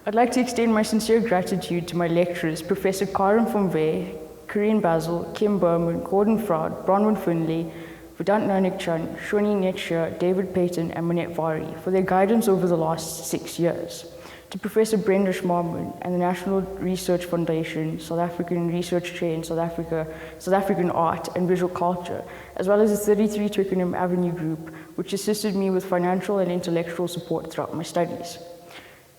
I'd like to extend my sincere gratitude to my lecturers, Professor Karen von Vey, Corinne Basil, Kim Berman, Gordon Froud, Bronwyn Finlay, Vedant Nanak-Chan, Shoni Netsha, David Payton, and Manette Vari for their guidance over the last 6 years. To Professor Brenda Schmarman and the National Research Foundation, South African Research Chair in South Africa, South African Art and Visual Culture, as well as the 33 Twickenham Avenue Group, which assisted me with financial and intellectual support throughout my studies.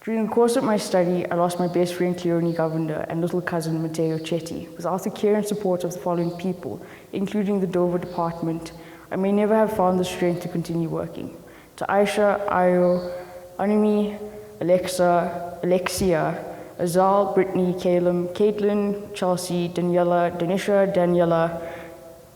During the course of my study, I lost my best friend Cleone Govender and little cousin Mateo Chetty. Without the care and support of the following people, including the Dover Department, I may never have found the strength to continue working. To Aisha, Ayo, Animi, Alexa, Alexia, Azal, Brittany, Calum, Caitlin, Chelsea, Daniela, Danisha, Daniela,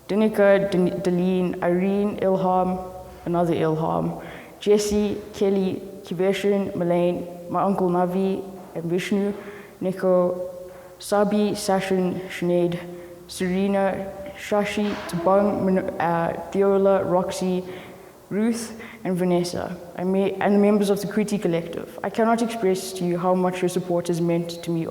Danica, Deline, Irene, Ilham, another Ilham, Jessie, Kelly, Kiveshan, Malaine, my uncle Navi and Vishnu, Nico, Sabi, Sashin, Sinead, Serena, Shashi, Tabang, Theola, Roxy, Ruth, and Vanessa, and the members of the Kriti Collective. I cannot express to you how much your support has meant to me.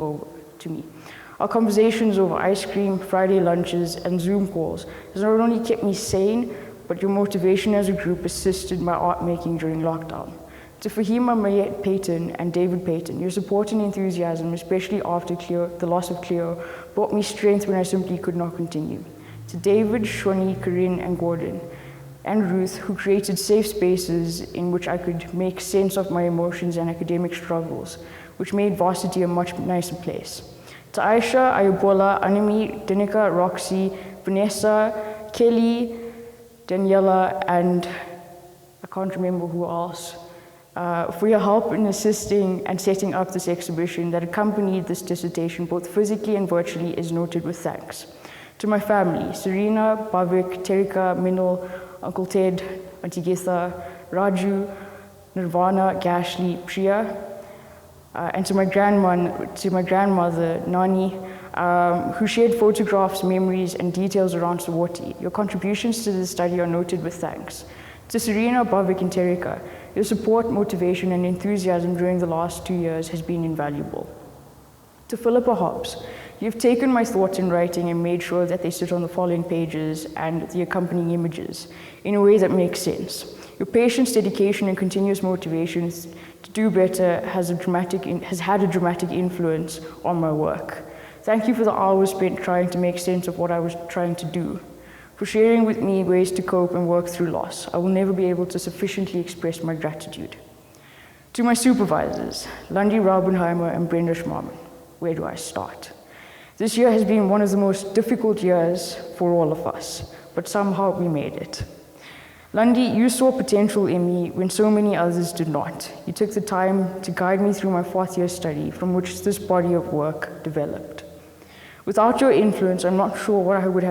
Our conversations over ice cream, Friday lunches, and Zoom calls has not only kept me sane, but your motivation as a group assisted my art making during lockdown. To Fahima, Mariette Payton, and David Payton, your support and enthusiasm, especially after the loss of Cleo, brought me strength when I simply could not continue. To David, Shoni, Corinne, and Gordon, and Ruth, who created safe spaces in which I could make sense of my emotions and academic struggles, which made varsity a much nicer place. To Aisha, Ayubola, Animi, Danica, Roxy, Vanessa, Kelly, Daniela, and I can't remember who else, for your help in assisting and setting up this exhibition that accompanied this dissertation both physically and virtually is noted with thanks. To my family, Serena, Bhavik, Terika, Minal, Uncle Ted, Auntie Githa, Raju, Nirvana, Gashli, Priya, and to my grandmother, Nani, who shared photographs, memories, and details around Sawati. Your contributions to this study are noted with thanks. To Serena, Bhavik, and Terika, your support, motivation, and enthusiasm during the last 2 years has been invaluable. To Philippa Hobbs, you've taken my thoughts in writing and made sure that they sit on the following pages and the accompanying images in a way that makes sense. Your patience, dedication, and continuous motivation to do better has had a dramatic influence on my work. Thank you for the hours spent trying to make sense of what I was trying to do, for sharing with me ways to cope and work through loss. I will never be able to sufficiently express my gratitude. To my supervisors, Lundy Raubenheimer and Brenda Schmarman, where do I start? This year has been one of the most difficult years for all of us, but somehow we made it. Lundy, you saw potential in me when so many others did not. You took the time to guide me through my 4th year study from which this body of work developed. Without your influence, I'm not sure what would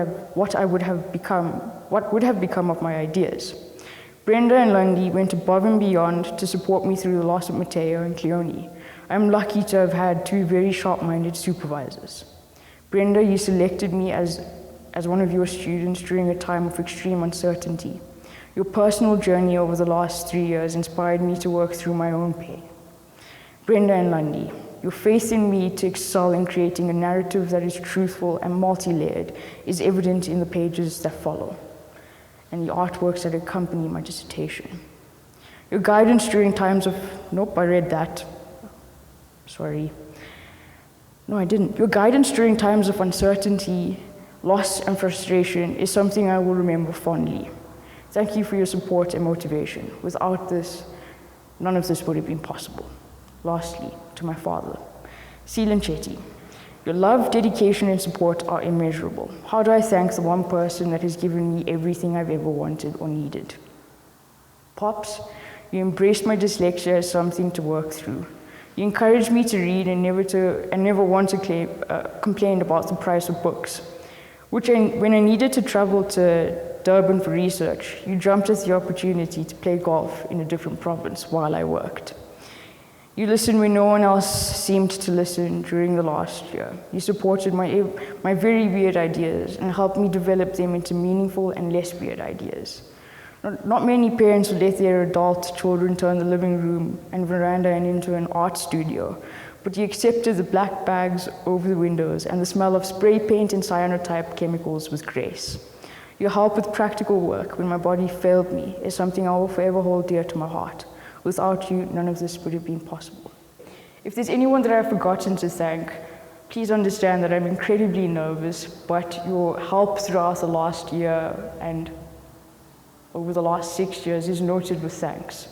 have become of my ideas. Brenda and Lundy went above and beyond to support me through the loss of Mateo and Cleone. I'm lucky to have had 2 very sharp-minded supervisors. Brenda, you selected me as one of your students during a time of extreme uncertainty. Your personal journey over the last 3 years inspired me to work through my own pain. Brenda and Lundy, your faith in me to excel in creating a narrative that is truthful and multi-layered is evident in the pages that follow and the artworks that accompany my dissertation. Your guidance during times of, nope, I read that. Sorry. No, I didn't. Your guidance during times of uncertainty, loss, and frustration is something I will remember fondly. Thank you for your support and motivation. Without this, none of this would have been possible. Lastly, to my father, Seelan Chetty, your love, dedication, and support are immeasurable. How do I thank the one person that has given me everything I've ever wanted or needed? Pops, you embraced my dyslexia as something to work through. You encouraged me to read and never once complained about the price of books. When I needed to travel to Durban for research, you jumped at the opportunity to play golf in a different province while I worked. You listened when no one else seemed to listen during the last year. You supported my very weird ideas and helped me develop them into meaningful and less weird ideas. Not many parents would let their adult children turn the living room and veranda into an art studio, but you accepted the black bags over the windows and the smell of spray paint and cyanotype chemicals with grace. Your help with practical work when my body failed me is something I will forever hold dear to my heart. Without you, none of this would have been possible. If there's anyone that I've forgotten to thank, please understand that I'm incredibly nervous, but your help throughout the last year and over the last 6 years is noted with thanks.